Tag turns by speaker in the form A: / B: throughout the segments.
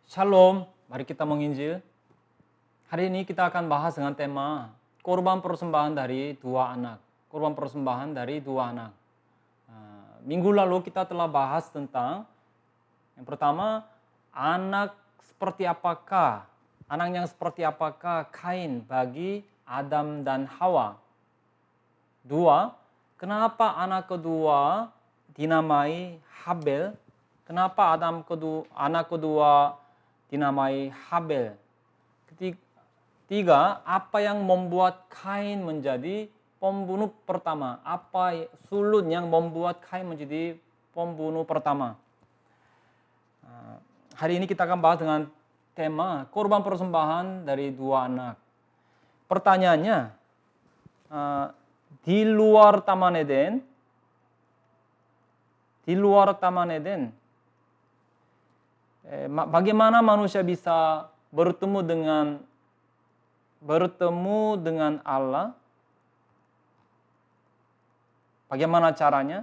A: Shalom, mari kita menginjil. Hari ini kita akan bahas dengan tema korban persembahan dari dua anak. Korban persembahan dari dua anak. Minggu lalu kita telah bahas tentang yang pertama, anak yang seperti apakah Kain bagi Adam dan Hawa. Dua, kenapa anak kedua dinamai Habel? Kenapa anak kedua dinamai Habel? Ketiga, apa yang membuat Kain menjadi pembunuh pertama? Apa sulut yang membuat Kain menjadi pembunuh pertama? Hari ini kita akan bahas dengan tema korban persembahan dari dua anak. Pertanyaannya, di luar Taman Eden, bagaimana manusia bisa bertemu dengan Allah? Bagaimana caranya?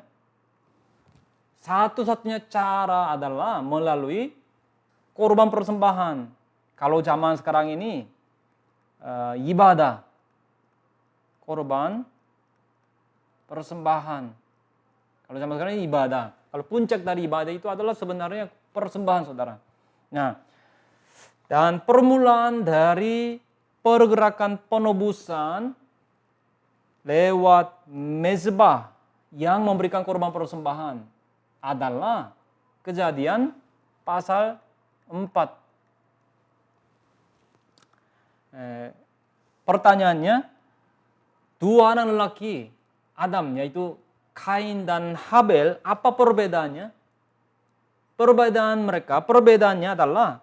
A: Satu-satunya cara adalah melalui korban persembahan. Kalau zaman sekarang ini ibadah, korban persembahan. Kalau zaman sekarang ini ibadah. Kalau puncak dari ibadah itu adalah sebenarnya persembahan, saudara. Nah, dan permulaan dari pergerakan penebusan lewat mezbah yang memberikan korban persembahan adalah Kejadian pasal 4. Pertanyaannya, dua anak lelaki Adam, yaitu Kain dan Habel, apa perbedaannya? Perbedaannya adalah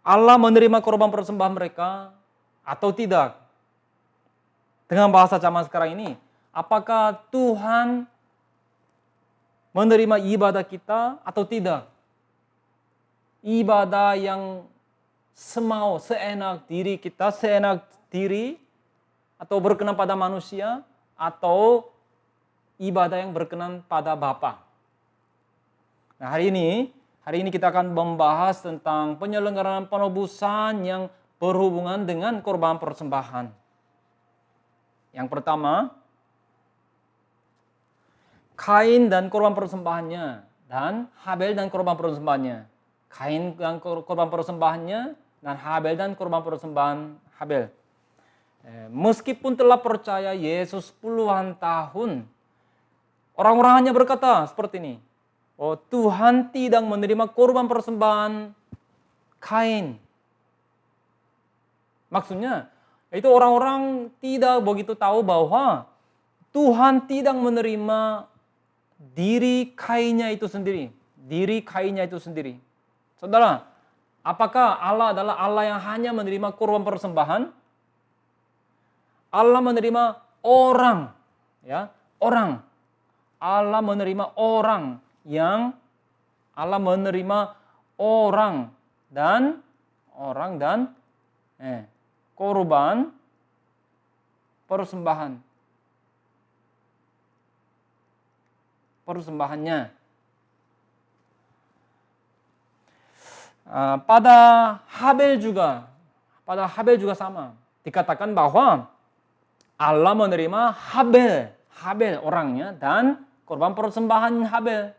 A: Allah menerima korban persembahan mereka atau tidak. Dengan bahasa zaman sekarang ini, apakah Tuhan menerima ibadah kita atau tidak? Ibadah yang seenak diri kita, seenak diri, atau berkenan pada manusia, atau ibadah yang berkenan pada Bapa. Nah, hari ini kita akan membahas tentang penyelenggaraan penebusan yang berhubungan dengan korban persembahan. Yang pertama, Kain dan korban persembahannya, dan Habel dan korban persembahannya. Kain dan korban persembahannya, dan Habel dan korban persembahan Habel. Meskipun telah percaya Yesus puluhan tahun, orang-orang hanya berkata seperti ini, oh, Tuhan tidak menerima korban persembahan Kain. Maksudnya, itu orang-orang tidak begitu tahu bahwa Tuhan tidak menerima diri Kainnya itu sendiri. Saudara, apakah Allah adalah Allah yang hanya menerima korban persembahan? Allah menerima orang, ya, orang. Allah menerima orang dan korban persembahannya. Pada Habel juga sama. Dikatakan bahwa Allah menerima Habel orangnya dan korban persembahan Habel.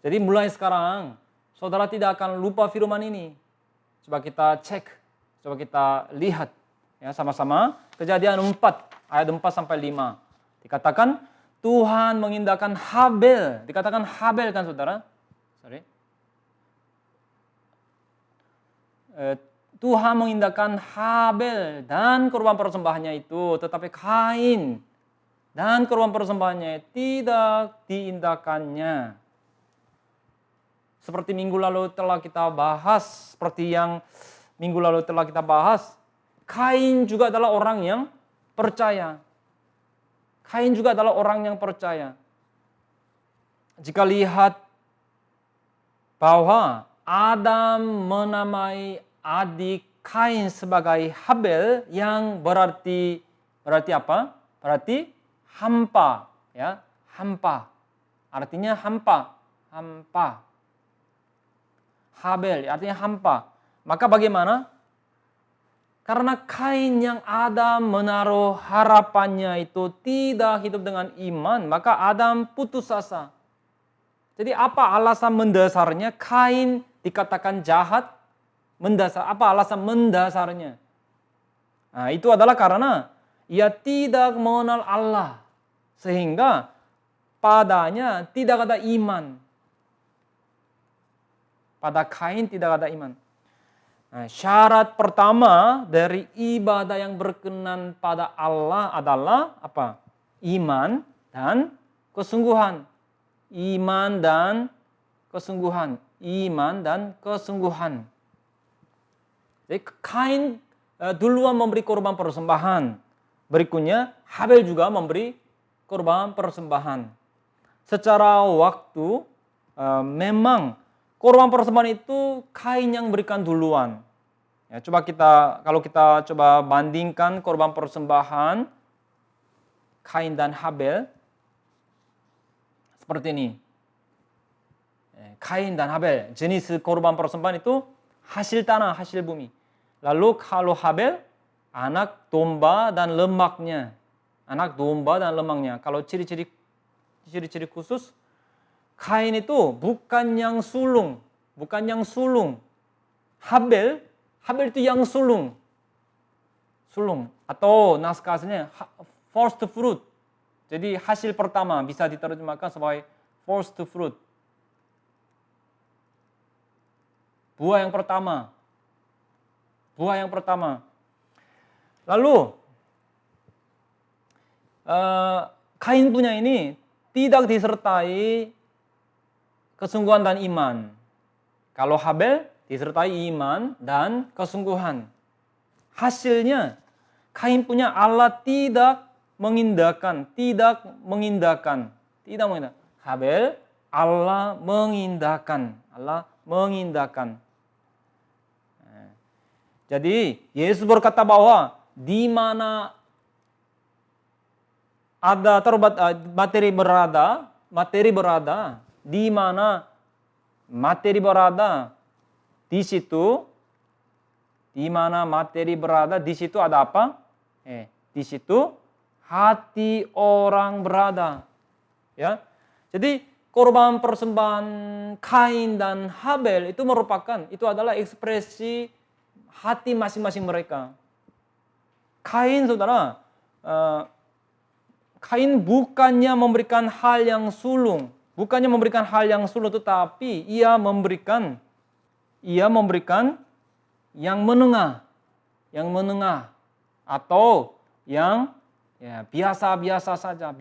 A: Jadi mulai sekarang saudara tidak akan lupa firman ini. Coba kita cek, coba kita lihat ya sama-sama. Kejadian 4 ayat 4 sampai 5. Dikatakan Tuhan mengindahkan Habel. Dikatakan Habel kan saudara? Tuhan mengindahkan Habel dan korban persembahannya itu, tetapi Kain dan korban persembahannya tidak diindahkannya. Seperti minggu lalu telah kita bahas, Kain juga adalah orang yang percaya. Jika lihat bahwa Adam menamai adik Kain sebagai Habel, yang berarti apa? Berarti hampa, ya, hampa. Artinya hampa. Habel, artinya hampa. Maka bagaimana? Karena Kain yang Adam menaruh harapannya itu tidak hidup dengan iman, maka Adam putus asa. Jadi apa alasan mendasarnya Kain dikatakan jahat? Apa alasan mendasarnya? Nah, itu adalah karena ia tidak mengenal Allah. Sehingga padanya tidak ada iman. Pada Kain tidak ada iman. Nah, syarat pertama dari ibadah yang berkenan pada Allah adalah apa? Iman dan kesungguhan. Iman dan kesungguhan. Iman dan kesungguhan. Jadi Kain duluan memberi korban persembahan. Berikutnya Habel juga memberi korban persembahan. Secara waktu memang korban persembahan itu Kain yang berikan duluan. Ya, kalau kita coba bandingkan korban persembahan Kain dan Habel seperti ini. Kain dan Habel jenis korban persembahan itu hasil tanah, hasil bumi. Lalu kalau Habel anak domba dan lemaknya. Anak domba dan lemaknya. Kalau ciri-ciri khusus Kain itu bukan yang sulung. Habel itu yang sulung. Atau naskah aslinya first fruit. Jadi hasil pertama bisa diterjemahkan sebagai first fruit. Buah yang pertama. Lalu Kain punya ini tidak disertai kesungguhan dan iman. Kalau Habel disertai iman dan kesungguhan. Hasilnya Kain punya Allah tidak mengindahkan. Habel Allah mengindahkan. Jadi Yesus berkata bahwa di mana ada materi berada, di mana materi berada, di situ ada apa? Di situ hati orang berada. Ya. Jadi korban persembahan Kain dan Habel itu adalah ekspresi hati masing-masing mereka. Kain, saudara, Kain bukannya memberikan hal yang sulung, tetapi ia memberikan yang menengah atau yang biasa-biasa saja.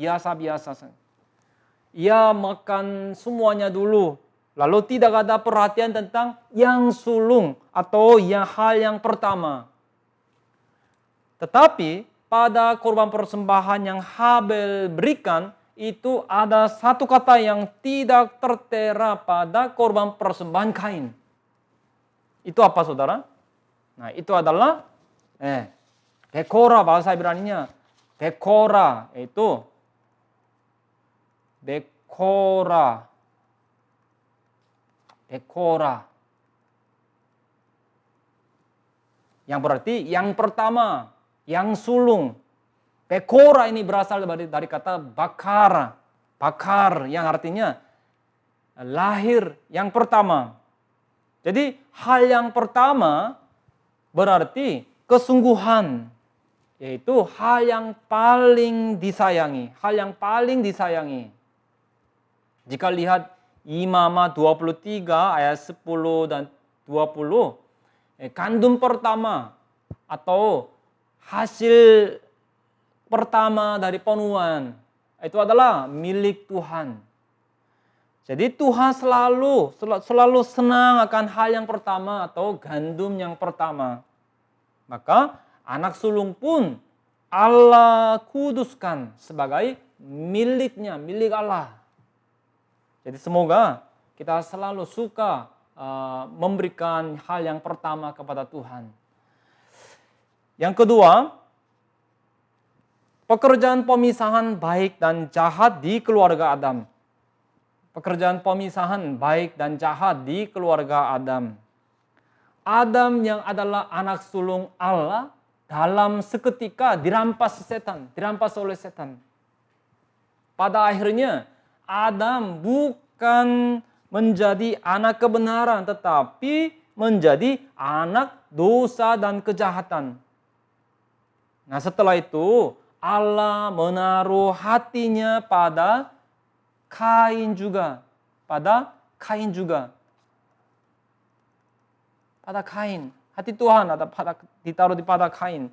A: Ia makan semuanya dulu, lalu tidak ada perhatian tentang yang sulung atau hal yang pertama. Tetapi pada korban persembahan yang Habel berikan, itu ada satu kata yang tidak tertera pada korban persembahan Kain. Itu apa, saudara? Nah, itu adalah Bekora, bahasa Ibraninya. Bekora, yaitu Bekora. Yang berarti yang pertama, yang sulung. Bekora ini berasal dari kata bakar yang artinya lahir yang pertama. Jadi hal yang pertama berarti kesungguhan, yaitu hal yang paling disayangi. Jika lihat Imamat 23 ayat 10 dan 20, kandung pertama atau hasil pertama dari penuhan itu adalah milik Tuhan. Jadi Tuhan selalu senang akan hal yang pertama atau gandum yang pertama. Maka anak sulung pun Allah kuduskan sebagai miliknya, milik Allah. Jadi semoga kita selalu suka memberikan hal yang pertama kepada Tuhan. Yang kedua, pekerjaan pemisahan baik dan jahat di keluarga Adam. pekerjaan pemisahan baik dan jahat di keluarga Adam. Adam yang adalah anak sulung Allah dalam seketika dirampas oleh setan. Pada akhirnya Adam bukan menjadi anak kebenaran, tetapi menjadi anak dosa dan kejahatan. Nah, setelah itu Allah menaruh hatinya pada Kain juga. Hati Tuhan ditaruh pada Kain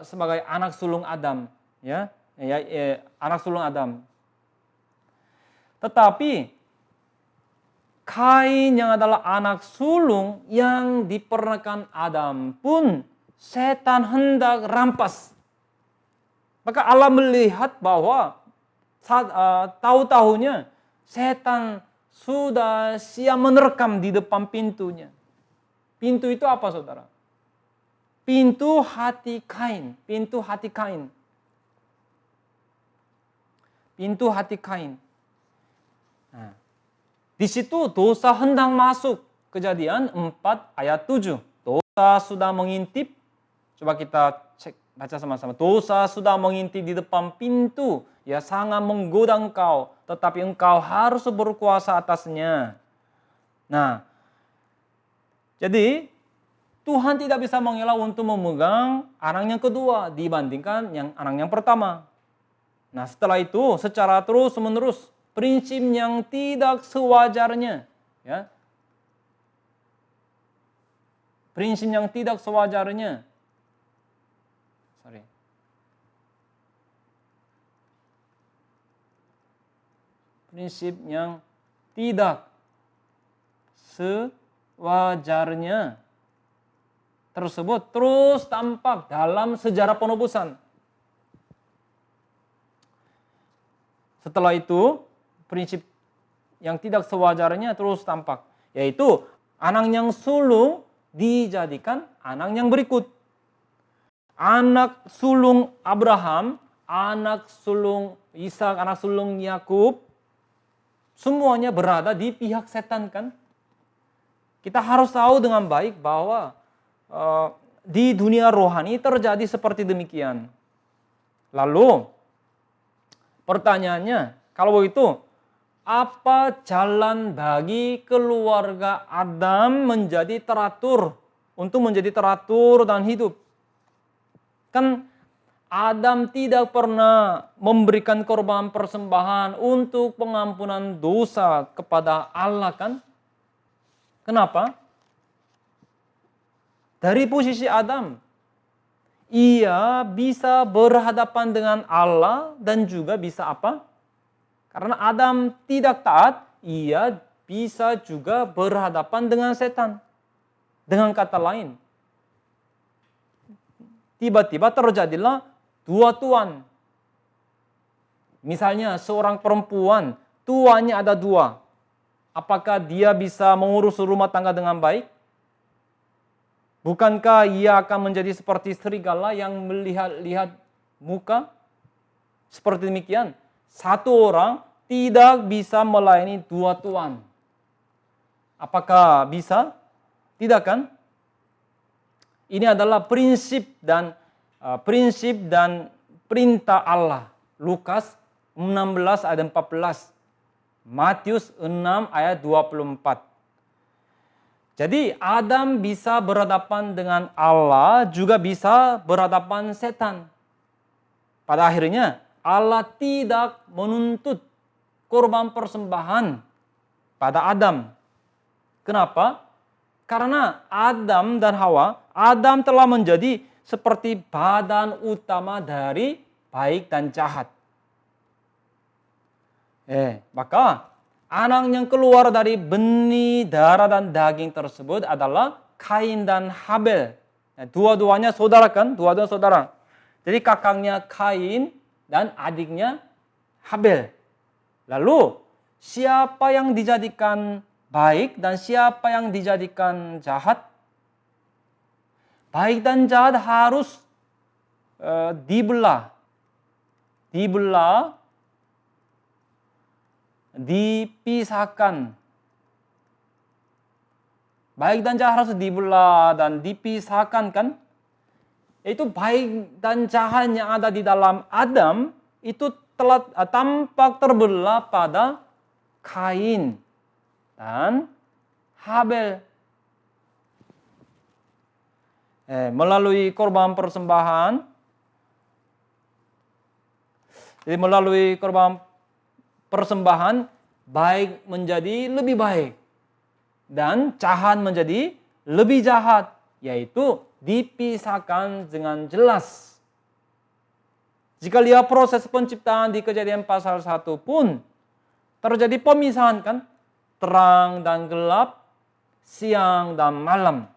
A: sebagai anak sulung Adam, anak sulung Adam. Tetapi Kain yang adalah anak sulung yang diperanakan Adam pun setan hendak rampas. Maka Allah melihat bahwa tahu-tahunya setan sudah siap menerkam di depan pintunya. Pintu itu apa, saudara? Pintu hati Kain. Nah, di situ dosa hendak masuk. Kejadian 4 ayat 7. Dosa sudah mengintip. Coba kita baca sama-sama. Dosa sudah mengintip di depan pintu. Ya, sangat menggoda engkau, tetapi engkau harus berkuasa atasnya. Nah, jadi Tuhan tidak bisa mengelak untuk memegang anak yang kedua dibandingkan anak yang pertama. Nah, setelah itu secara terus-menerus prinsip yang tidak sewajarnya, ya. Prinsip yang tidak sewajarnya. Prinsip yang tidak sewajarnya tersebut terus tampak dalam sejarah penebusan. Setelah itu, prinsip yang tidak sewajarnya terus tampak, yaitu anak yang sulung dijadikan anak yang berikut. Anak sulung Abraham, anak sulung Ishak, anak sulung Yakub, semuanya berada di pihak setan, kan? Kita harus tahu dengan baik bahwa di dunia rohani terjadi seperti demikian. Lalu pertanyaannya, kalau begitu, apa jalan bagi keluarga Adam menjadi teratur dan hidup? Kan Adam tidak pernah memberikan korban persembahan untuk pengampunan dosa kepada Allah, kan? Kenapa? Dari posisi Adam, ia bisa berhadapan dengan Allah dan juga bisa apa? Karena Adam tidak taat, ia bisa juga berhadapan dengan setan. Dengan kata lain, tiba-tiba terjadilah dua tuan. Misalnya seorang perempuan, tuannya ada dua. Apakah dia bisa mengurus rumah tangga dengan baik? Bukankah ia akan menjadi seperti serigala yang melihat-lihat muka? Seperti demikian, satu orang tidak bisa melayani dua tuan. Apakah bisa? Tidak, kan? Ini adalah prinsip dan perintah Allah. Lukas 16 ayat 14. Matius 6 ayat 24. Jadi Adam bisa berhadapan dengan Allah, juga bisa berhadapan setan. Pada akhirnya Allah tidak menuntut korban persembahan pada Adam. Kenapa? Karena Adam dan Hawa, Adam telah menjadi seperti badan utama dari baik dan jahat. Maka anak yang keluar dari benih, darah dan daging tersebut adalah Kain dan Habel. Dua-duanya saudara, kan? Dua-duanya saudara. Jadi kakaknya Kain dan adiknya Habel. Lalu siapa yang dijadikan baik dan siapa yang dijadikan jahat? Baik dan jahat harus dibelah dipisahkan. Baik dan jahat harus dibelah dan dipisahkan kan? Itu baik dan jahat yang ada di dalam Adam itu telah tampak terbelah pada Kain dan Habel. Melalui korban persembahan, jadi melalui korban persembahan baik menjadi lebih baik dan jahat menjadi lebih jahat, yaitu dipisahkan dengan jelas. Jika lihat proses penciptaan di Kejadian pasal 1 pun terjadi pemisahan kan, terang dan gelap, siang dan malam.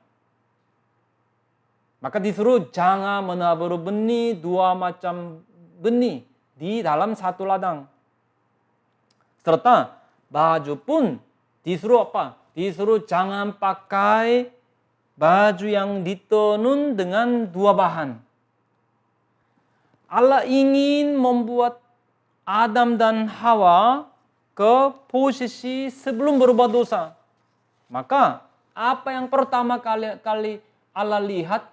A: Maka disuruh jangan menabur benih dua macam benih di dalam satu ladang. Serta baju pun disuruh apa? Disuruh jangan pakai baju yang ditenun dengan dua bahan. Allah ingin membuat Adam dan Hawa ke posisi sebelum berbuat dosa. Maka apa yang pertama kali Allah lihat,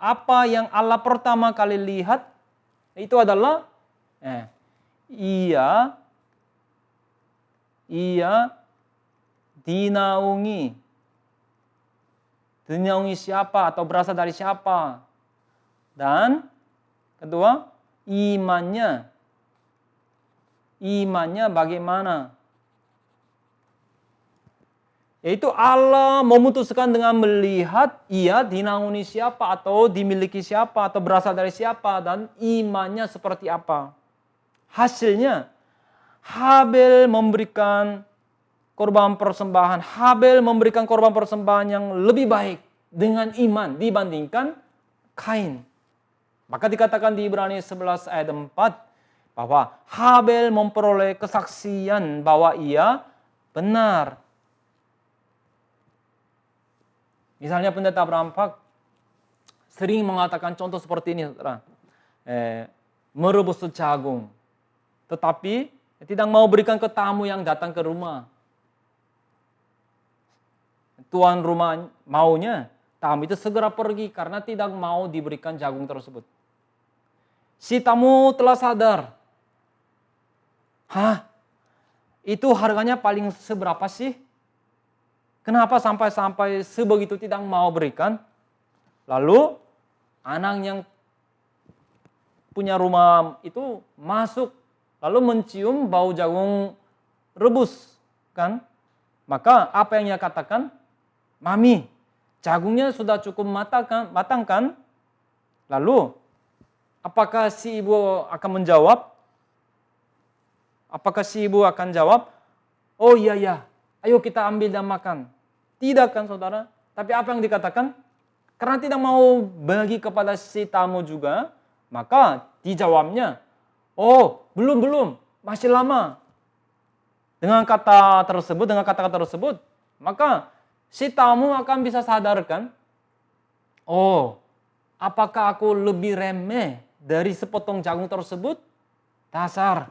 A: apa yang Allah pertama kali lihat itu adalah ia dinaungi siapa atau berasal dari siapa, dan kedua imannya bagaimana. Yaitu Allah memutuskan dengan melihat ia dinaungi siapa atau dimiliki siapa atau berasal dari siapa dan imannya seperti apa. Hasilnya Habel memberikan korban persembahan. Habel memberikan korban persembahan yang lebih baik dengan iman dibandingkan Kain. Maka dikatakan di Ibrani 11 ayat 4 bahwa Habel memperoleh kesaksian bahwa ia benar. Misalnya pendeta Brampak sering mengatakan contoh seperti ini, saudara. Merebus jagung, tetapi tidak mau berikan ke tamu yang datang ke rumah. Tuan rumah maunya tamu itu segera pergi karena tidak mau diberikan jagung tersebut. Si tamu telah sadar. Itu harganya paling seberapa sih? Kenapa sampai sebegitu tidak mau berikan? Lalu anak yang punya rumah itu masuk lalu mencium bau jagung rebus kan? Maka apa yang ia katakan? Mami, jagungnya sudah cukup matang kan? Lalu apakah si ibu akan menjawab? Apakah si ibu akan jawab, oh iya, ayo kita ambil dan makan. Tidak kan saudara? Tapi apa yang dikatakan? Karena tidak mau bagi kepada si tamu juga, maka dijawabnya, oh belum, masih lama. Dengan kata-kata tersebut, maka si tamu akan bisa sadarkan, oh apakah aku lebih remeh dari sepotong jagung tersebut? Dasar.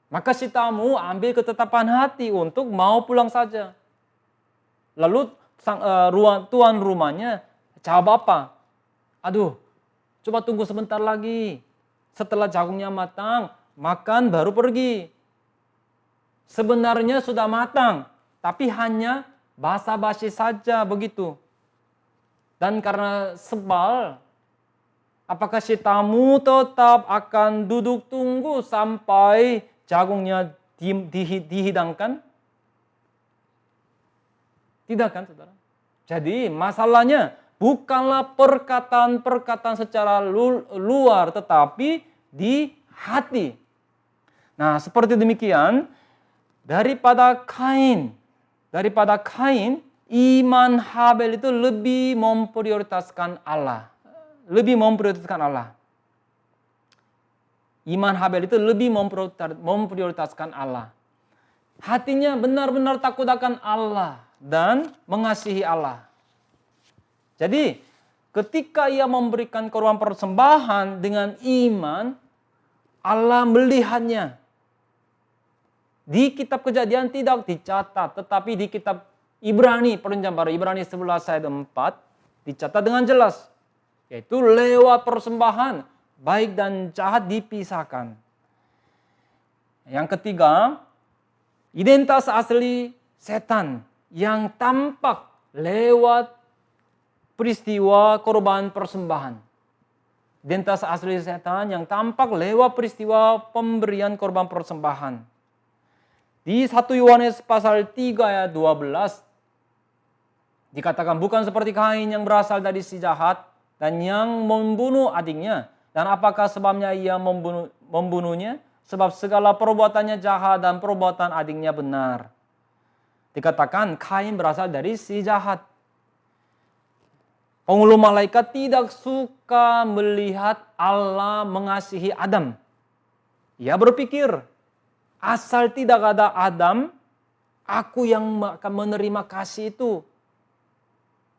A: Maka si tamu ambil ketetapan hati untuk mau pulang saja. Lalu tuan rumahnya jawab apa? Aduh, coba tunggu sebentar lagi. Setelah jagungnya matang, makan baru pergi. Sebenarnya sudah matang, tapi hanya basa-basi saja begitu. Dan karena sebal, apakah si tamu tetap akan duduk tunggu sampai jagungnya dihidangkan? Tidak kan saudara? Jadi masalahnya bukanlah perkataan-perkataan secara luar, tetapi di hati. Nah seperti demikian, daripada Kain, iman Habel itu lebih memprioritaskan Allah. Iman Habel itu lebih memprioritaskan Allah. Hatinya benar-benar takut akan Allah dan mengasihi Allah. Jadi ketika ia memberikan korban persembahan dengan iman, Allah melihatnya. Di kitab Kejadian tidak dicatat, tetapi di kitab Ibrani, Perjanjian Baru, Ibrani 11 ayat 4, dicatat dengan jelas. Yaitu lewat persembahan, baik dan jahat dipisahkan. Yang ketiga, identitas asli setan yang tampak lewat peristiwa korban persembahan. Identitas asli setan yang tampak lewat peristiwa pemberian korban persembahan. Di 1 Yohanes pasal 3 ayat 12 dikatakan bukan seperti Kain yang berasal dari si jahat dan yang membunuh adiknya. Dan apakah sebabnya ia membunuhnya? Sebab segala perbuatannya jahat dan perbuatan adiknya benar. Dikatakan Kain berasal dari si jahat. Penghulu malaikat tidak suka melihat Allah mengasihi Adam. Ia berpikir, asal tidak ada Adam, aku yang akan menerima kasih itu.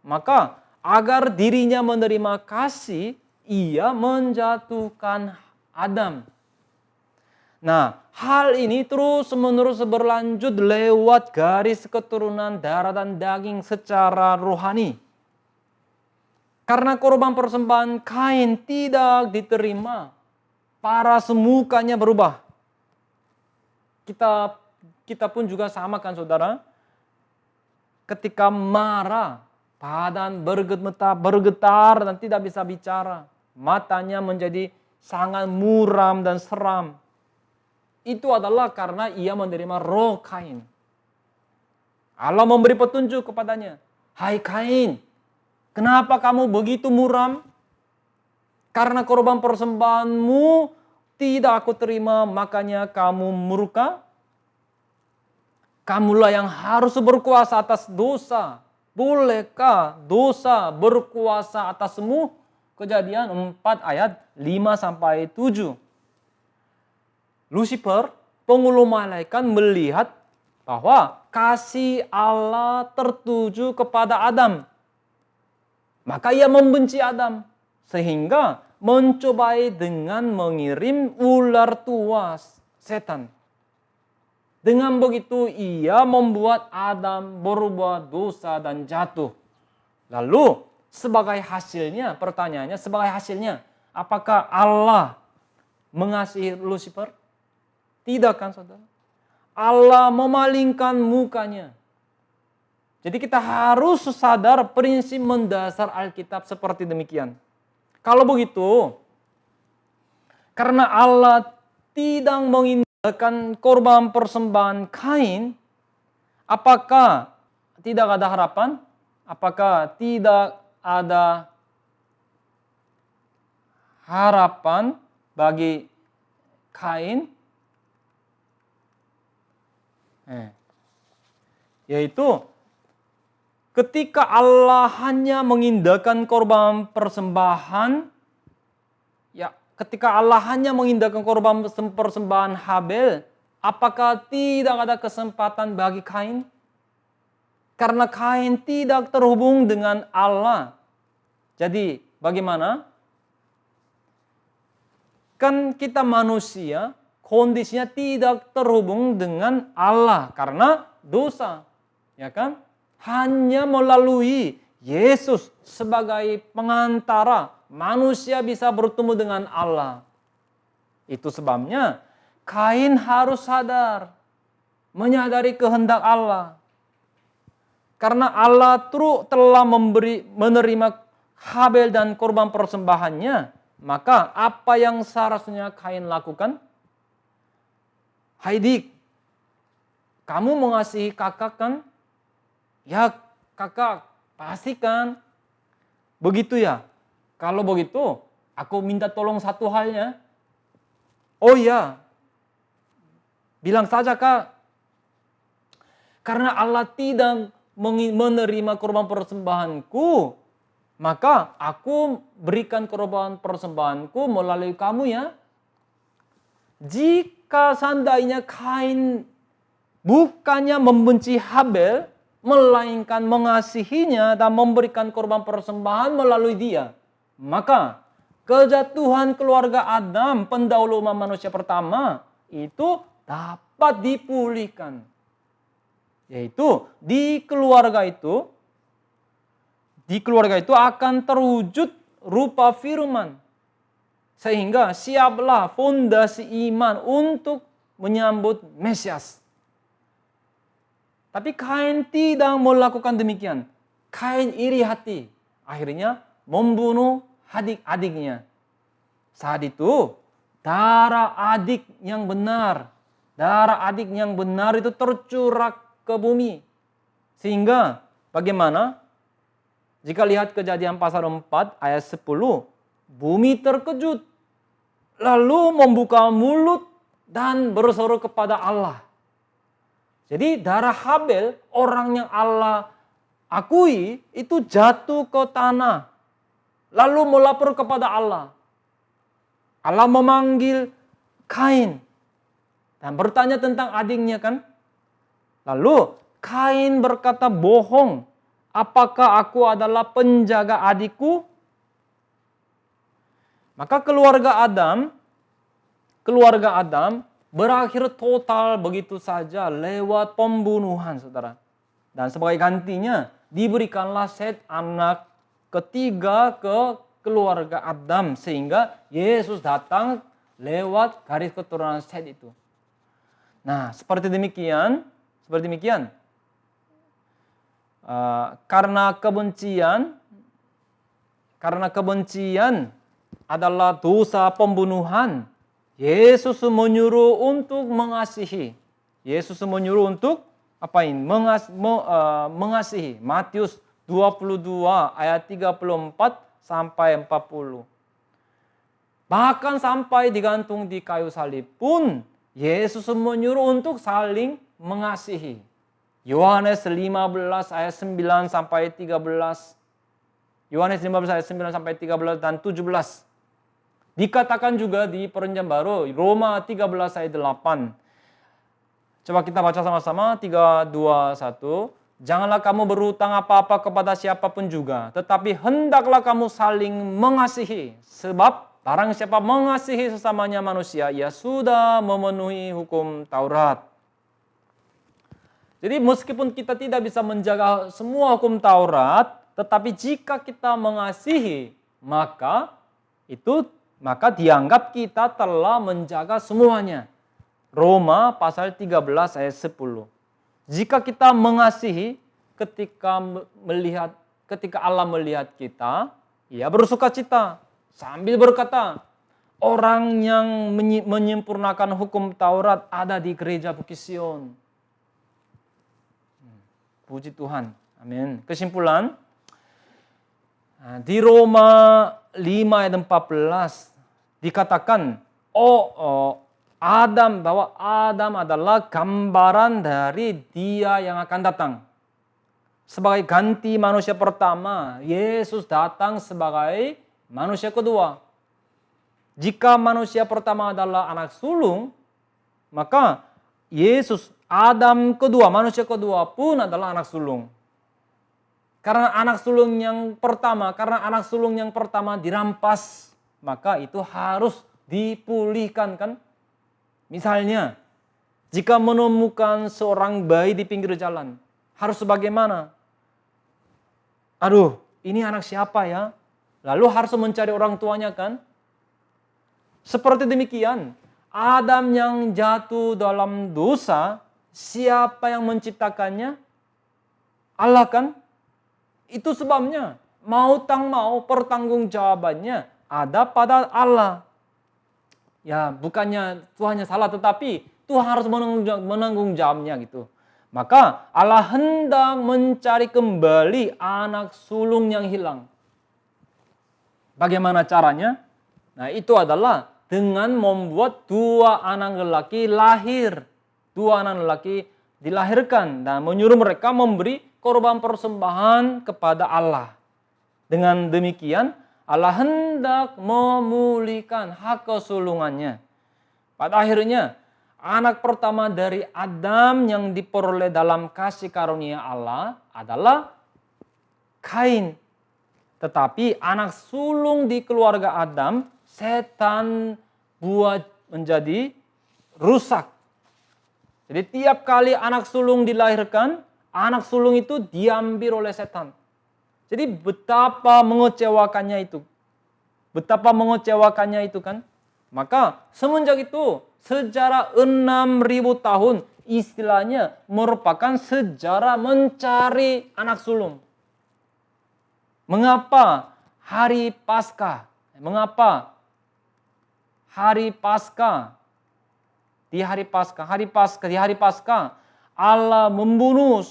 A: Maka agar dirinya menerima kasih, ia menjatuhkan Adam. Nah, hal ini terus-menerus berlanjut lewat garis keturunan darah dan daging secara rohani. Karena korban persembahan Kain tidak diterima, para semukanya berubah. Kita pun juga sama kan saudara. Ketika marah, badan bergetar dan tidak bisa bicara. Matanya menjadi sangat muram dan seram. Itu adalah karena ia menerima roh Kain. Allah memberi petunjuk kepadanya. Hai Kain, kenapa kamu begitu muram? Karena korban persembahanmu tidak aku terima, makanya kamu murka. Kamulah yang harus berkuasa atas dosa. Bolehkah dosa berkuasa atasmu? Kejadian 4 ayat 5-7. Lucifer, penghulu malaikat melihat bahwa kasih Allah tertuju kepada Adam. Maka ia membenci Adam. Sehingga mencobai dengan mengirim ular tua setan. Dengan begitu ia membuat Adam berbuat dosa dan jatuh. Lalu sebagai hasilnya, pertanyaannya sebagai hasilnya, apakah Allah mengasihi Lucifer? Tidak kan saudara? Allah memalingkan mukanya. Jadi kita harus sadar prinsip mendasar Alkitab seperti demikian. Kalau begitu, karena Allah tidak mengindahkan korban persembahan Kain, apakah tidak ada harapan? Apakah tidak ada harapan bagi Kain? Yaitu ketika Allah hanya mengindahkan korban persembahan, ya ketika Allah hanya mengindahkan korban persembahan Habel, apakah tidak ada kesempatan bagi Kain? Karena Kain tidak terhubung dengan Allah. Jadi bagaimana? Kan kita manusia, kondisinya tidak terhubung dengan Allah karena dosa, ya kan? Hanya melalui Yesus sebagai pengantara manusia bisa bertemu dengan Allah. Itu sebabnya Kain harus sadar, menyadari kehendak Allah. Karena Allah telah menerima Habel dan korban persembahannya, maka apa yang seharusnya Kain lakukan? Hai dik, kamu mengasihi kakak kan? Ya kakak, pasti kan? Begitu ya? Kalau begitu, aku minta tolong satu halnya. Oh ya, bilang saja kak. Karena Allah tidak menerima korban persembahanku, maka aku berikan korban persembahanku melalui kamu ya. Jika seandainya Kain bukannya membenci Habel, melainkan mengasihinya dan memberikan korban persembahan melalui dia, maka kejatuhan keluarga Adam, pendahulu manusia pertama, itu dapat dapat dipulihkan. Yaitu di keluarga itu akan terwujud rupa firman. Sehingga siaplah fondasi iman untuk menyambut Mesias. Tapi Kain tidak melakukan demikian. Kain iri hati. Akhirnya membunuh adik-adiknya. Saat itu darah adik yang benar itu tercurah ke bumi. Sehingga bagaimana? Jika lihat Kejadian pasal 4 ayat 10, bumi terkejut. Lalu membuka mulut dan berseru kepada Allah. Jadi darah Habel, orang yang Allah akui, itu jatuh ke tanah. Lalu melapor kepada Allah. Allah memanggil Kain. Dan bertanya tentang adiknya kan. Lalu Kain berkata, bohong. Apakah aku adalah penjaga adikku? Maka keluarga Adam berakhir total begitu saja lewat pembunuhan, saudara. Dan sebagai gantinya diberikanlah Set anak ketiga ke keluarga Adam, sehingga Yesus datang lewat garis keturunan Set itu. Nah, seperti demikian. Karena kebencian adalah dosa pembunuhan. Yesus menyuruh untuk mengasihi. Mengasihi. Matius 22 ayat 34 sampai 40. Bahkan sampai digantung di kayu salib pun Yesus menyuruh untuk saling mengasihi. Yohanes 15 ayat 9 sampai 13. Yohanes 15 ayat 9 sampai 13 dan 17. Dikatakan juga di Perjanjian Baru, Roma 13 ayat 8. Coba kita baca sama-sama, 3, 2, 1. Janganlah kamu berhutang apa-apa kepada siapapun juga, tetapi hendaklah kamu saling mengasihi. Sebab barang siapa mengasihi sesamanya manusia, ia sudah memenuhi hukum Taurat. Jadi meskipun kita tidak bisa menjaga semua hukum Taurat, tetapi jika kita mengasihi, maka dianggap kita telah menjaga semuanya. Roma pasal 13 ayat 10. Jika kita mengasihi, ketika Allah melihat kita, ia bersukacita sambil berkata, orang yang menyempurnakan hukum Taurat ada di gereja Bukit Sion. Puji Tuhan. Amin. Kesimpulan, di Roma 5 ayat 14 dikatakan, bahwa Adam adalah gambaran dari Dia yang akan datang. Sebagai ganti manusia pertama, Yesus datang sebagai manusia kedua. Jika manusia pertama adalah anak sulung, maka Adam kedua, manusia kedua pun adalah anak sulung. Karena anak sulung yang pertama dirampas, maka itu harus dipulihkan kan? Misalnya, jika menemukan seorang bayi di pinggir jalan, harus bagaimana? Aduh, ini anak siapa ya? Lalu harus mencari orang tuanya kan? Seperti demikian, Adam yang jatuh dalam dosa, siapa yang menciptakannya? Allah kan? Itu sebabnya mau pertanggungjawabannya ada pada Allah. Ya, bukannya Tuhannya salah, tetapi Tuhan harus menanggung jawabnya gitu. Maka Allah hendak mencari kembali anak sulung yang hilang. Bagaimana caranya? Nah, itu adalah dengan membuat dua anak lelaki lahir. Dua anak lelaki dilahirkan dan menyuruh mereka memberi korban persembahan kepada Allah. Dengan demikian, Allah hendak memulihkan hak kesulungannya. Pada akhirnya, anak pertama dari Adam yang diperoleh dalam kasih karunia Allah adalah Kain. Tetapi anak sulung di keluarga Adam, setan buat menjadi rusak. Jadi tiap kali anak sulung dilahirkan, anak sulung itu diambil oleh setan. Jadi betapa mengecewakannya itu. Betapa mengecewakannya itu kan. Maka semenjak itu, sejarah 6.000 tahun, istilahnya merupakan sejarah mencari anak sulung. Mengapa hari Paskah? Mengapa hari Paskah? Di hari Paskah, Allah membunuh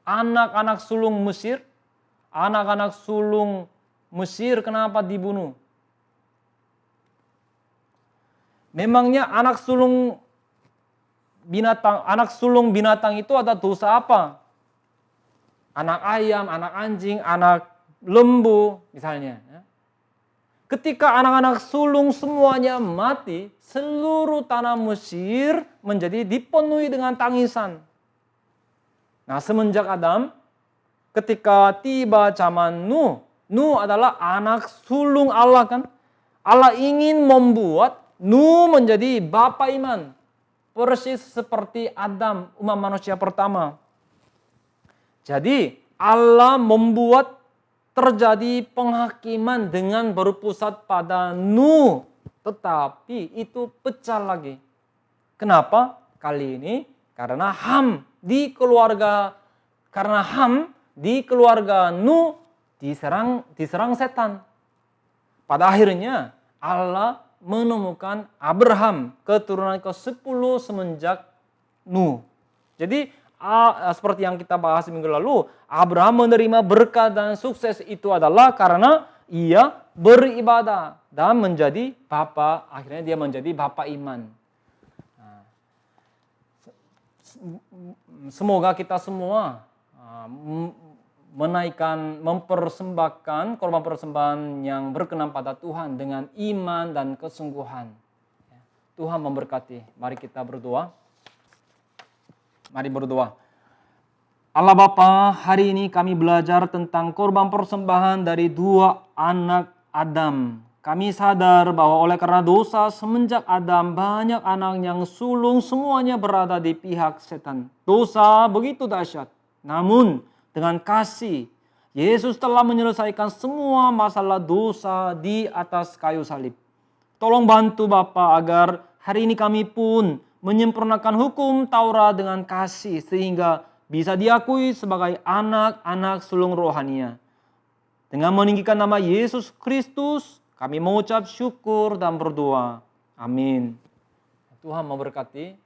A: anak-anak sulung Mesir. Anak-anak sulung Mesir kenapa dibunuh? Memangnya anak sulung binatang itu ada dosa apa? Anak ayam, anak anjing, anak lembu misalnya. Ketika anak-anak sulung semuanya mati, seluruh tanah Mesir menjadi dipenuhi dengan tangisan. Nah, semenjak Adam, ketika tiba zaman Nuh adalah anak sulung Allah kan. Allah ingin membuat Nuh menjadi bapa iman. Persis seperti Adam, umat manusia pertama. Jadi Allah membuat terjadi penghakiman dengan berpusat pada Nuh. Tetapi itu pecah lagi. Kenapa? Kali ini karena Ham di keluarga Nuh diserang setan. Pada akhirnya Allah menemukan Abraham, keturunan ke-10 semenjak Nuh. Jadi seperti yang kita bahas minggu lalu, Abraham menerima berkat dan sukses itu adalah karena ia beribadah dan menjadi bapa, akhirnya dia menjadi bapa iman. Semoga kita semua mempersembahkan korban persembahan yang berkenan pada Tuhan dengan iman dan kesungguhan. Tuhan memberkati. Mari kita berdoa. Mari berdoa. Allah Bapa, hari ini kami belajar tentang korban persembahan dari 2 anak Adam. Kami sadar bahwa oleh karena dosa semenjak Adam, banyak anak yang sulung semuanya berada di pihak setan. Dosa begitu dahsyat. Namun dengan kasih, Yesus telah menyelesaikan semua masalah dosa di atas kayu salib. Tolong bantu Bapa agar hari ini kami pun menyempurnakan hukum Taurat dengan kasih sehingga bisa diakui sebagai anak-anak sulung rohania. Dengan meninggikan nama Yesus Kristus, kami mengucap syukur dan berdoa. Amin. Tuhan memberkati.